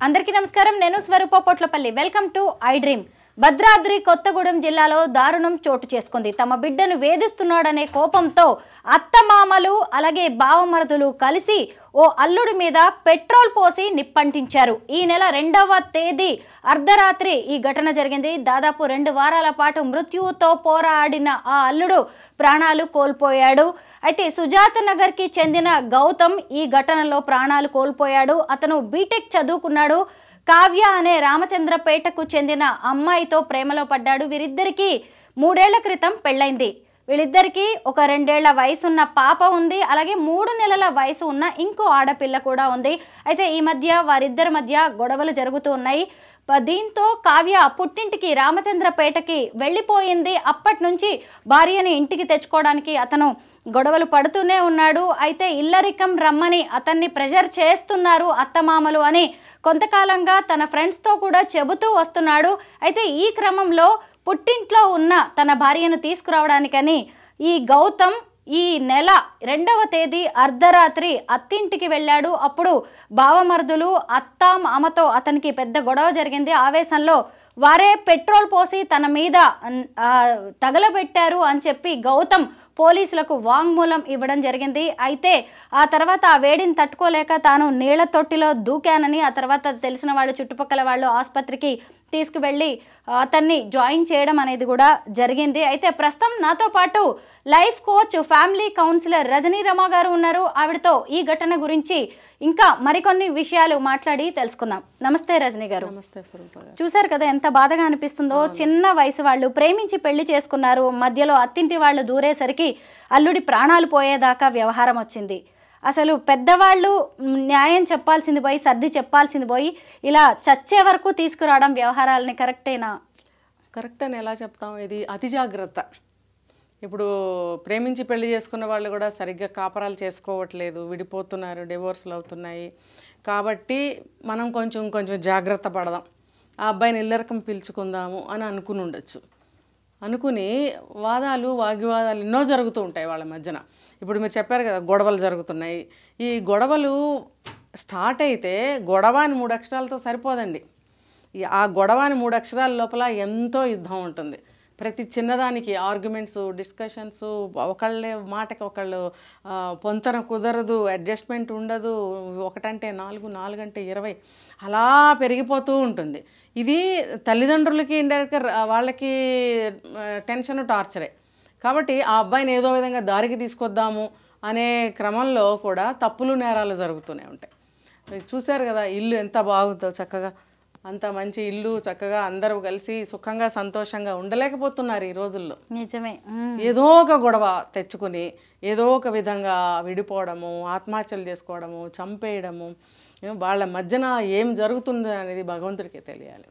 అందరికీ నమస్కారం. నేను Swaroopa Potlapalli. Welcome to I dream. Bhadradri Kothagudem జిల్లాలో దారుణం చోటు చేసుకుంది. తమ బిడ్డను వేధిస్తున్నాడనే కోపంతో అత్తమామలు అలాగే బావమరుదులు కలిసి ఓ అల్లుడి మీద పెట్రోల్ పోసి నిప్పంటించారు. ఈ నెల 2వ తేదీ అర్ధరాత్రి ఈ ఘటన జరిగింది. దాదాపు 2 వారాల పాటు మృత్యువుతో పోరాడిన ఆ అల్లుడు ప్రాణాలు కోల్పోయాడు. అయితే సుజాత నగర్కి చెందిన గౌతమ్ ఈ ఘటనలో ప్రాణాలు కోల్పోయాడు. అతను బీటెక్ చదువుకున్నాడు. కావ్య అనే రామచంద్రపేటకు చెందిన అమ్మాయితో ప్రేమలో పడ్డాడు. వీరిద్దరికీ 3 ఏళ్ల క్రితం పెళ్ళైంది. వీళ్ళిద్దరికీ ఒక 2 ఏళ్ల వయసున్న పాప ఉంది. అలాగే 3 నెలల వయసు ఉన్న ఇంకో ఆడపిల్ల కూడా ఉంది. అయితే ఈ మధ్య వారిద్దరి మధ్య గొడవలు జరుగుతూ ఉన్నాయి. దీంతో కావ్య పుట్టింటికి రామచంద్రపేటకి వెళ్ళిపోయింది. అప్పటి నుంచి భార్యని ఇంటికి తెచ్చుకోవడానికి అతను గొడవలు పడుతూనే ఉన్నాడు. అయితే ఇల్లరికం రమ్మని అతన్ని ప్రెషర్ చేస్తున్నారు అత్తమామలు అని కొంతకాలంగా తన ఫ్రెండ్స్తో కూడా చెబుతూ వస్తున్నాడు. అయితే ఈ క్రమంలో పుట్టింట్లో ఉన్న తన భార్యను తీసుకురావడానికని ఈ గౌతమ్ ఈ నెల 2వ తేదీ అర్ధరాత్రి అత్తింటికి వెళ్ళాడు. అప్పుడు బావమరుదులు అత్త మామతో అతనికి పెద్ద గొడవ జరిగింది. ఆవేశంలో వారే పెట్రోల్ పోసి తన మీద తగలబెట్టారు అని చెప్పి గౌతమ్ పోలీసులకు వాంగ్మూలం ఇవ్వడం జరిగింది. అయితే ఆ తర్వాత ఆ వేడిని తట్టుకోలేక తాను నీళ్ల తొట్టిలో దూకానని, ఆ తర్వాత తెలిసిన వాళ్ళు చుట్టుపక్కల వాళ్ళు ఆసుపత్రికి తీసుకువెళ్ళి అతన్ని జాయిన్ చేయడం అనేది కూడా జరిగింది. అయితే ప్రస్తుతం నాతో పాటు life coach, family counsellor Rajani Rama గారు ఉన్నారు. ఆవిడతో ఈ ఘటన గురించి ఇంకా మరికొన్ని విషయాలు మాట్లాడి తెలుసుకుందాం. నమస్తే రజనీ గారు. నమస్తే స్వరూప గారు. చూసారు కదా ఎంత బాధగా అనిపిస్తుందో. చిన్న వయసు వాళ్ళు ప్రేమించి పెళ్లి చేసుకున్నారు. మధ్యలో అత్తింటి వాళ్ళు దూరేసరికి అల్లుడి ప్రాణాలు పోయేదాకా వ్యవహారం వచ్చింది. అసలు పెద్దవాళ్ళు న్యాయం చెప్పాల్సింది పోయి, సర్ది చెప్పాల్సింది పోయి ఇలా చచ్చే వరకు తీసుకురావడం వ్యవహారాలని కరెక్టేనా? కరెక్ట్ అని ఎలా చెప్తాం? ఇది అతి జాగ్రత్త. ఇప్పుడు ప్రేమించి పెళ్లి చేసుకున్న వాళ్ళు కూడా సరిగ్గా కాపరాలు చేసుకోవట్లేదు, విడిపోతున్నారు, డివోర్సులు అవుతున్నాయి. కాబట్టి మనం కొంచెం జాగ్రత్త పడదాం, ఆ అబ్బాయిని ఇల్లరకం పిలుచుకుందాము అని అనుకుని ఉండొచ్చు. అనుకుని వాగ్వివాదాలు ఎన్నో జరుగుతూ ఉంటాయి వాళ్ళ మధ్యన. ఇప్పుడు మీరు చెప్పారు కదా, గొడవలు జరుగుతున్నాయి. ఈ గొడవలు స్టార్ట్ అయితే గొడవ అని 3 అక్షరాలతో సరిపోదండి. ఆ గొడవ అని 3 అక్షరాల లోపల ఎంతో యుద్ధం ఉంటుంది. ప్రతి చిన్నదానికి ఆర్గ్యుమెంట్స్, డిస్కషన్స్, ఒకళ్ళే మాటకి ఒకళ్ళు పొంతన కుదరదు, అడ్జస్ట్మెంట్ ఉండదు. 1 అంటే 4, 4 అంటే 20 అలా పెరిగిపోతూ ఉంటుంది. ఇది తల్లిదండ్రులకి ఇండైరెక్ట్గా వాళ్ళకి టెన్షన్, టార్చరే. కాబట్టి ఆ అబ్బాయిని ఏదో విధంగా దారికి తీసుకొద్దాము అనే క్రమంలో కూడా తప్పులు, నేరాలు జరుగుతూనే ఉంటాయి. చూశారు కదా, ఇల్లు ఎంత బాగుందో, చక్కగా అంత మంచి ఇల్లు, చక్కగా అందరూ కలిసి సుఖంగా సంతోషంగా ఉండలేకపోతున్నారు ఈ రోజుల్లో. నిజమే. ఏదో ఒక గొడవ తెచ్చుకుని ఏదో ఒక విధంగా విడిపోవడము, ఆత్మహత్యలు చేసుకోవడము, చంపేయడము, వాళ్ళ మధ్యన ఏం జరుగుతుందో అనేది భగవంతుడికే తెలియాలి.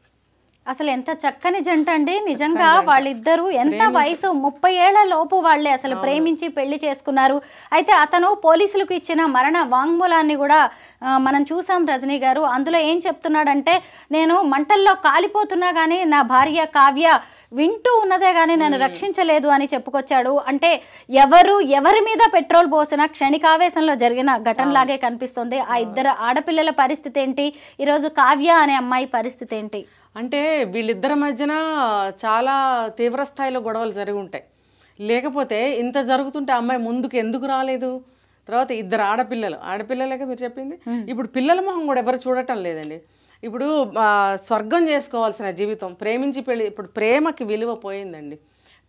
అసలు ఎంత చక్కని జంట అండి నిజంగా. వాళ్ళిద్దరూ ఎంత వయసు 30 ఏళ్ల లోపు వాళ్ళే అసలు ప్రేమించి పెళ్లి చేసుకున్నారు. అయితే అతను పోలీసులకు ఇచ్చిన మరణ వాంగ్మూలాన్ని కూడా మనం చూసాం రజనీ గారు. అందులో ఏం చెప్తున్నాడంటే, నేను మంటల్లో కాలిపోతున్నా కానీ నా భార్య కావ్య వింటూ ఉన్నదే కానీ నన్ను రక్షించలేదు అని చెప్పుకొచ్చాడు. అంటే ఎవరి మీద పెట్రోల్ పోసినా క్షణికావేశంలో జరిగిన ఘటనలాగే కనిపిస్తుంది. ఆ 2 ఆడపిల్లల పరిస్థితి ఏంటి, ఈరోజు కావ్య అనే అమ్మాయి పరిస్థితి ఏంటి? అంటే వీళ్ళిద్దరి మధ్యన చాలా తీవ్ర స్థాయిలో గొడవలు జరిగి ఉంటాయి. లేకపోతే ఇంత జరుగుతుంటే అమ్మాయి ముందుకు ఎందుకు రాలేదు? తర్వాత 2 ఆడపిల్లలకే మీరు చెప్పింది. ఇప్పుడు పిల్లల మొహం కూడా ఎవరు చూడటం లేదండి. ఇప్పుడు స్వర్గం చేసుకోవాల్సిన జీవితం, ప్రేమించి పెళ్ళి, ఇప్పుడు ప్రేమకి విలువ పోయిందండి.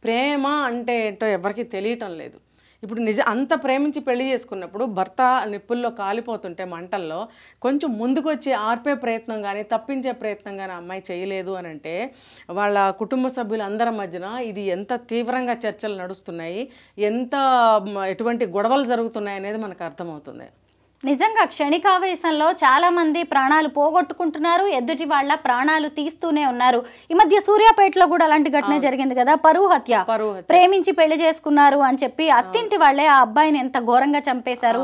ప్రేమ అంటే ఏంటో ఎవరికి తెలియటం లేదు. ఇప్పుడు అంత ప్రేమించి పెళ్లి చేసుకున్నప్పుడు భర్త నిప్పుల్లో కాలిపోతుంటే మంటల్లో కొంచెం ముందుకు వచ్చి ఆర్పే ప్రయత్నం కానీ, తప్పించే ప్రయత్నం కానీ అమ్మాయి చేయలేదు అని అంటే, వాళ్ళ కుటుంబ సభ్యులు అందరి మధ్యన ఇది ఎంత తీవ్రంగా చర్చలు నడుస్తున్నాయి, ఎటువంటి గొడవలు జరుగుతున్నాయి అనేది మనకు అర్థమవుతుంది. నిజంగా క్షణికావేశంలో చాలా మంది ప్రాణాలు పోగొట్టుకుంటున్నారు, ఎదుటి వాళ్ళ ప్రాణాలు తీస్తూనే ఉన్నారు. ఈ మధ్య సూర్యాపేటలో కూడా అలాంటి ఘటన జరిగింది కదా, పరువు హత్య. ప్రేమించి పెళ్లి చేసుకున్నారు అని చెప్పి అత్తింటి వాళ్ళే ఆ అబ్బాయిని ఎంత ఘోరంగా చంపేశారు.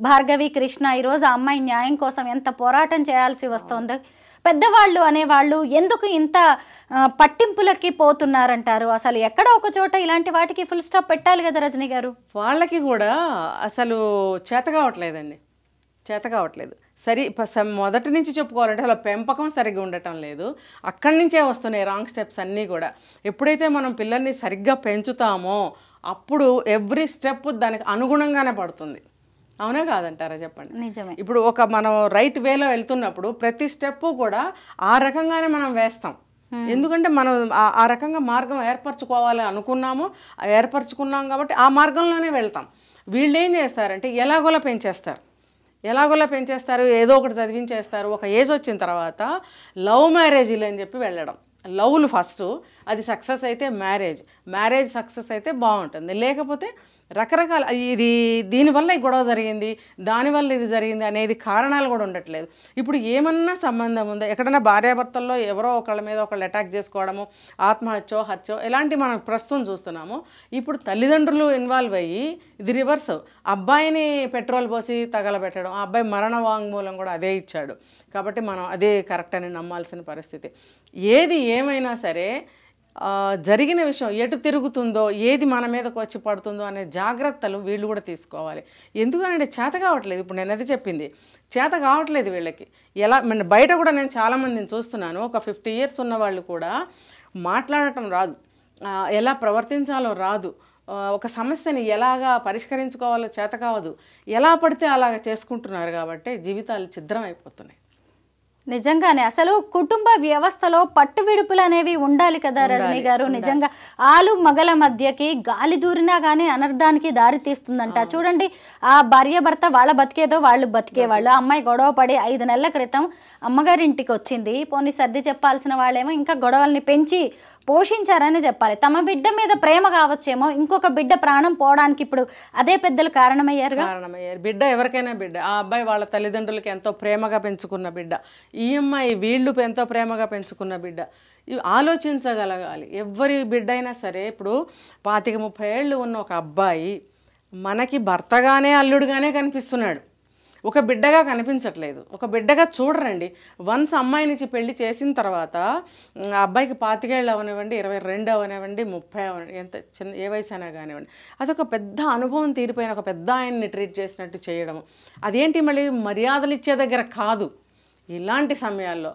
భార్గవి కృష్ణ ఈరోజు ఆ అమ్మాయి న్యాయం కోసం ఎంత పోరాటం చేయాల్సి వస్తుంది. పెద్దవాళ్ళు అనేవాళ్ళు ఎందుకు ఇంత పట్టింపులకి పోతున్నారంటారు? అసలు ఎక్కడో ఒక చోట ఇలాంటి వాటికి ఫుల్ స్టాప్ పెట్టాలి కదా రజనీ గారు. వాళ్ళకి కూడా అసలు చేత కావట్లేదండి. మొదటి నుంచి చెప్పుకోవాలంటే అలా పెంపకం సరిగ్గా ఉండటం లేదు. అక్కడి నుంచే వస్తున్నాయి రాంగ్ స్టెప్స్ అన్నీ కూడా. ఎప్పుడైతే మనం పిల్లల్ని సరిగ్గా పెంచుతామో అప్పుడు ఎవ్రీ స్టెప్ దానికి అనుగుణంగానే పడుతుంది. అవునా కాదంటారా చెప్పండి? నిజమే. ఇప్పుడు మనం రైట్ వేలో వెళ్తున్నప్పుడు ప్రతి స్టెప్ కూడా ఆ రకంగానే మనం వేస్తాం. ఎందుకంటే మనం ఆ రకంగా మార్గం ఏర్పరచుకోవాలి అనుకున్నాము, ఏర్పరచుకున్నాం కాబట్టి ఆ మార్గంలోనే వెళ్తాం. వీళ్ళు ఏం చేస్తారంటే ఎలాగోలా పెంచేస్తారు, ఏదో ఒకటి చదివించేస్తారు. ఒక ఏజ్ వచ్చిన తర్వాత లవ్ మ్యారేజీలు అని చెప్పి వెళ్ళడం. లవ్లు ఫస్ట్, అది సక్సెస్ అయితే మ్యారేజ్ సక్సెస్ అయితే బాగుంటుంది. లేకపోతే రకరకాల దీనివల్ల ఈ గొడవ జరిగింది, దానివల్ల ఇది జరిగింది అనేది కారణాలు కూడా ఉండట్లేదు. ఇప్పుడు ఏమన్నా సంబంధం ఉందా? ఎక్కడైనా భార్యాభర్తల్లో ఎవరో ఒకళ్ళ మీద ఒకళ్ళు అటాక్ చేసుకోవడము, హత్యో ఇలాంటి మనం ప్రస్తుతం చూస్తున్నాము. ఇప్పుడు తల్లిదండ్రులు ఇన్వాల్వ్ అయ్యి ఇది రివర్స్, అబ్బాయిని పెట్రోల్ పోసి తగలబెట్టడం, ఆ అబ్బాయి మరణ వాంగ్మూలం కూడా అదే ఇచ్చాడు. కాబట్టి మనం అదే కరెక్ట్ అని నమ్మాల్సిన పరిస్థితి. ఏది ఏమైనా సరే జరిగిన విషయం ఎటు తిరుగుతుందో, ఏది మన మీదకి వచ్చి పడుతుందో అనే జాగ్రత్తలు వీళ్ళు కూడా తీసుకోవాలి. ఎందుకనంటే చేత కావట్లేదు. ఇప్పుడు నేను అది చెప్పింది, చేత కావట్లేదు వీళ్ళకి. బయట కూడా నేను చాలామందిని చూస్తున్నాను, ఒక 50 years ఉన్న వాళ్ళు కూడా మాట్లాడటం రాదు, ఎలా ప్రవర్తించాలో రాదు, ఒక సమస్యని ఎలాగా పరిష్కరించుకోవాలో చేత కావదు, ఎలా పడితే అలాగ చేసుకుంటున్నారు. కాబట్టి జీవితాలు ఛిద్రం అయిపోతున్నాయి. నిజంగానే అసలు కుటుంబ వ్యవస్థలో పట్టు విడుపులు అనేవి ఉండాలి కదా రజనీ గారు. నిజంగా ఆలు మగల మధ్యకి గాలి దూరినా కానీ అనర్థానికి దారి తీస్తుందంట. చూడండి, ఆ భార్య భర్త వాళ్ళ బతికేదో వాళ్ళు బతికేవాళ్ళు. అమ్మాయి గొడవ పడి 5 నెలల క్రితం అమ్మగారింటికి వచ్చింది. పోనీ సర్ది చెప్పాల్సిన వాళ్ళేమో ఇంకా గొడవల్ని పెంచి పోషించారని చెప్పాలి. తమ బిడ్డ మీద ప్రేమ కావచ్చేమో, ఇంకొక బిడ్డ ప్రాణం పోవడానికి ఇప్పుడు అదే పెద్దలు కారణమయ్యారు. బిడ్డ ఎవరికైనా బిడ్డ, ఆ అబ్బాయి వాళ్ళ తల్లిదండ్రులకి ఎంతో ప్రేమగా పెంచుకున్న బిడ్డ, ఈ అమ్మాయి వీళ్ళు ఎంతో ప్రేమగా పెంచుకున్న బిడ్డ. ఆలోచించగలగాలి ఎవరి బిడ్డ అయినా సరే. ఇప్పుడు 25-30 ఏళ్ళు ఉన్న ఒక అబ్బాయి మనకి భర్తగానే అల్లుడుగానే కనిపిస్తున్నాడు, ఒక బిడ్డగా కనిపించట్లేదు. ఒక బిడ్డగా చూడరండి. వన్స్ అమ్మాయినిచ్చి పెళ్లి చేసిన తర్వాత అబ్బాయికి 25 ఏళ్ళు అవనివ్వండి, 22 అవనివ్వండి, 30 అవనివ్వండి, ఎంత చిన్న ఏ వయసు అయినా కానివ్వండి, అదొక పెద్ద అనుభవం తీరిపోయిన ఒక పెద్ద ఆయన్ని ట్రీట్ చేసినట్టు చేయడం. అదేంటి మళ్ళీ మర్యాదలు ఇచ్చే దగ్గర కాదు. ఇలాంటి సమయాల్లో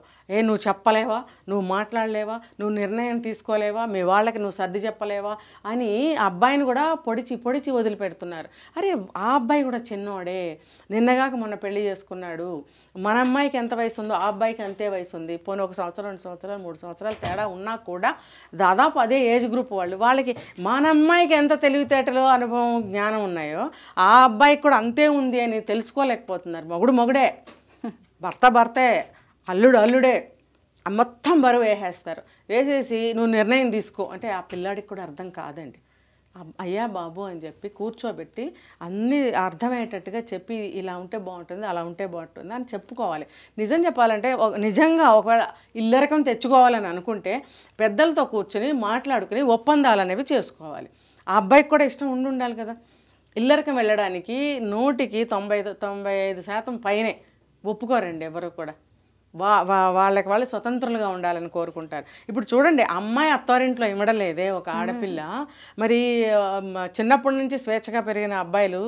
నువ్వు చెప్పలేవా, నువ్వు మాట్లాడలేవా, నువ్వు నిర్ణయం తీసుకోలేవా, మీ వాళ్ళకి నువ్వు సర్ది చెప్పలేవా అని అబ్బాయిని కూడా పొడిచి వదిలిపెడుతున్నారు. అరే ఆ అబ్బాయి కూడా చిన్నోడే, నిన్నగాక మొన్న పెళ్లి చేసుకున్నాడు. మన అమ్మాయికి ఎంత వయసు ఉందో ఆ అబ్బాయికి అంతే వయసు ఉంది. పోనీ 1 సంవత్సరం 2 సంవత్సరాలు 3 సంవత్సరాలు తేడా ఉన్నా కూడా దాదాపు అదే ఏజ్ గ్రూప్ వాళ్ళకి మన అమ్మాయికి ఎంత తెలివితేటలు, అనుభవం, జ్ఞానం ఉన్నాయో ఆ అబ్బాయికి కూడా అంతే ఉంది అని తెలుసుకోలేకపోతున్నారు. మొగుడే, భర్తే, అల్లుడే, మొత్తం బరువు వేసేస్తారు. వేసేసి నువ్వు నిర్ణయం తీసుకో అంటే ఆ పిల్లాడికి కూడా అర్థం కాదండి. అయ్యా బాబు అని చెప్పి కూర్చోబెట్టి అన్నీ అర్థమయ్యేటట్టుగా చెప్పి ఇలా ఉంటే బాగుంటుంది, అలా ఉంటే బాగుంటుంది అని చెప్పుకోవాలి. నిజం చెప్పాలంటే నిజంగా ఒకవేళ ఇల్లరకం తెచ్చుకోవాలని అనుకుంటే పెద్దలతో కూర్చొని మాట్లాడుకుని ఒప్పందాలు అనేవి చేసుకోవాలి. ఆ అబ్బాయికి కూడా ఇష్టం ఉండాలి కదా. ఇల్లరకం వెళ్ళడానికి 100కి 95% పైనే ఒప్పుకోరండి ఎవరు కూడా. వాళ్ళకి వాళ్ళు స్వతంత్రులుగా ఉండాలని కోరుకుంటారు. ఇప్పుడు చూడండి, అమ్మాయి అత్తారింట్లో ఇమ్మడలేదే ఒక ఆడపిల్ల, మరి చిన్నప్పటి నుంచి స్వేచ్ఛగా పెరిగిన అబ్బాయిలు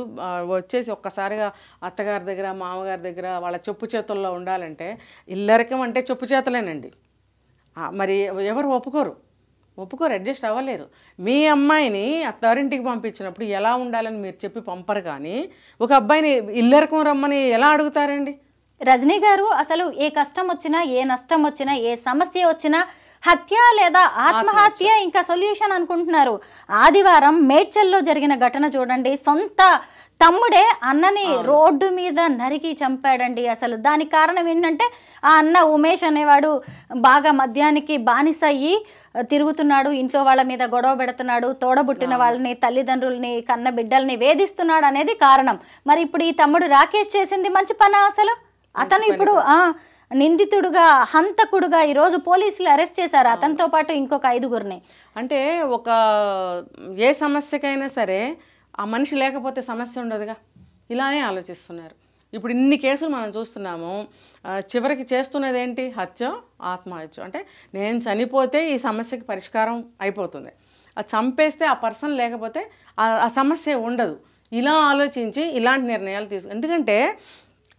వచ్చేసి ఒక్కసారిగా అత్తగారి దగ్గర, మామగారి దగ్గర వాళ్ళ చెప్పు చేతుల్లో ఉండాలంటే ఇల్లరికం అంటే చెప్పు చేతలేనండి. మరి ఎవరు ఒప్పుకోరు, అడ్జస్ట్ అవ్వలేరు. మీ అమ్మాయిని అత్తారింటికి పంపించినప్పుడు ఎలా ఉండాలని మీరు చెప్పి పంపరు, కానీ ఒక అబ్బాయిని ఇల్లరికం రమ్మని ఎలా అడుగుతారండి? రజనీ గారు, అసలు ఏ కష్టం వచ్చినా, ఏ నష్టం వచ్చినా, ఏ సమస్య వచ్చినా హత్య లేదా ఆత్మహత్య ఇంకా సొల్యూషన్ అనుకుంటున్నారు. ఆదివారం మేడ్చల్లో జరిగిన ఘటన చూడండి. సొంత తమ్ముడే అన్నని రోడ్డు మీద నరికి చంపాడండి. అసలు దానికి కారణం ఏంటంటే ఆ అన్న ఉమేష్ అనేవాడు బాగా మద్యానికి బానిస అయ్యి తిరుగుతున్నాడు, ఇంట్లో వాళ్ళ మీద గొడవ పెడుతున్నాడు, తోడబుట్టిన వాళ్ళని, తల్లిదండ్రుల్ని, కన్న బిడ్డల్ని వేధిస్తున్నాడు అనేది కారణం. మరి ఇప్పుడు ఈ తమ్ముడు రాకేష్ చేసింది మంచి పనా? అసలు అతను ఇప్పుడు నిందితుడుగా, హంతకుడుగా ఈరోజు పోలీసులు అరెస్ట్ చేశారు. అతనితో పాటు ఇంకొక 5గురిని. అంటే ఏ సమస్యకైనా సరే ఆ మనిషి లేకపోతే సమస్య ఉండదుగా, ఇలానే ఆలోచిస్తున్నారు. ఇప్పుడు ఇన్ని కేసులు మనం చూస్తున్నాము. చివరికి చేస్తున్నది ఏంటి? ఆత్మహత్య. అంటే నేను చనిపోతే ఈ సమస్యకి పరిష్కారం అయిపోతుంది, అది చంపేస్తే ఆ పర్సన్ లేకపోతే ఆ సమస్య ఉండదు. ఇలా ఆలోచించి ఇలాంటి నిర్ణయాలు ఎందుకంటే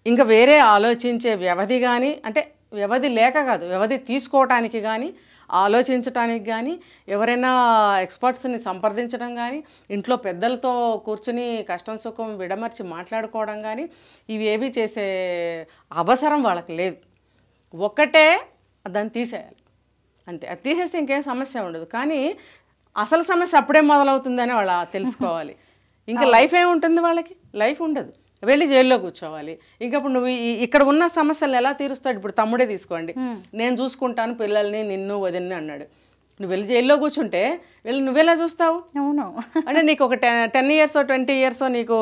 ఇంకా వేరే ఆలోచించే వ్యవధి కానీ, అంటే వ్యవధి లేక కాదు, వ్యవధి తీసుకోవటానికి కానీ, ఆలోచించటానికి కానీ, ఎవరైనా ఎక్స్పర్ట్స్ని సంప్రదించడం కానీ, ఇంట్లో పెద్దలతో కూర్చుని కష్టం సుఖం విడమర్చి మాట్లాడుకోవడం కానీ, ఇవి ఏవి చేసే అవసరం వాళ్ళకి లేదు. ఒక్కటే దాన్ని తీసేయాలి అంతే. అది తీసేస్తే ఇంకేం సమస్య ఉండదు. కానీ అసలు సమస్య అప్పుడే మొదలవుతుందని వాళ్ళు తెలుసుకోవాలి. ఇంకా లైఫ్ ఏముంటుంది వాళ్ళకి? లైఫ్ ఉండదు. వెళ్ళి జైల్లో కూర్చోవాలి. ఇంకప్పుడు నువ్వు ఇక్కడ ఉన్న సమస్యలను ఎలా తీరుస్తాడు? ఇప్పుడు తమ్ముడే తీసుకోండి, నేను చూసుకుంటాను పిల్లల్ని, నిన్ను వదిన్ని అన్నాడు. నువ్వు వెళ్ళి జైల్లో కూర్చుంటే నువ్వెలా చూస్తావు? అవును. అంటే నీకు ఒక 10 years 20 years నీకు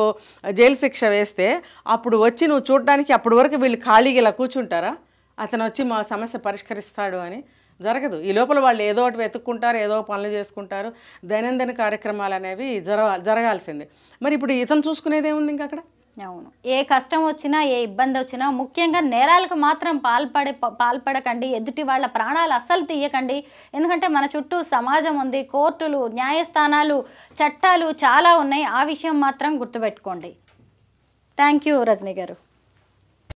జైలు శిక్ష వేస్తే అప్పుడు వచ్చి నువ్వు చూడడానికి అప్పటి వరకు వీళ్ళు ఖాళీగా ఇలా కూర్చుంటారా? అతను వచ్చి మా సమస్య పరిష్కరిస్తాడు అని జరగదు. ఈ లోపల వాళ్ళు ఏదో ఒకటి వెతుక్కుంటారు, ఏదో పనులు చేసుకుంటారు. దైనందిన కార్యక్రమాలు అనేవి జరగాల్సిందే. మరి ఇప్పుడు ఇతను చూసుకునేది ఏముంది ఇంకా అక్కడ? అవును. ఏ కష్టం వచ్చినా, ఏ ఇబ్బంది వచ్చినా, ముఖ్యంగా నేరాలకు మాత్రం పాల్పడకండి. ఎదుటి వాళ్ళ ప్రాణాలు అస్సలు తీయకండి. ఎందుకంటే మన చుట్టూ సమాజం ఉంది, కోర్టులు, న్యాయస్థానాలు, చట్టాలు చాలా ఉన్నాయి. ఆ విషయం మాత్రం గుర్తుపెట్టుకోండి. థ్యాంక్ యూ రజనీ గారు.